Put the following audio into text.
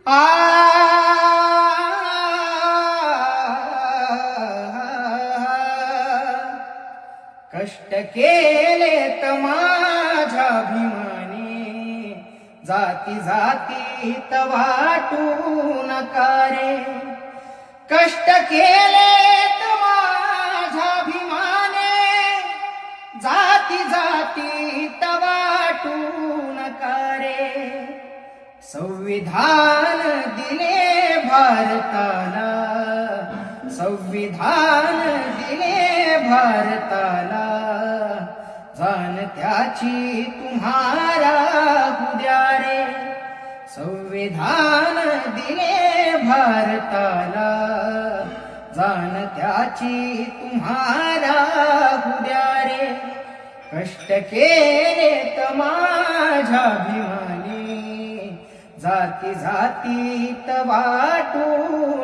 आ कष्ट केलेत माझ्या भीमाने, जाती जातीत वाटू नका रे. कष्ट केलेत माझ्या भीमाने, जाती जातीत वाटू नका रे. संविधान दिले भारताला, संविधान दिले भारताला, जाण त्याची तुम्हारा उद्या रे. संविधान दिले भारताला, जाण त्याची तुम्हारा उद्या रे. कष्ट केलेत माझ्या भीमाने, जाती जातीत वाटू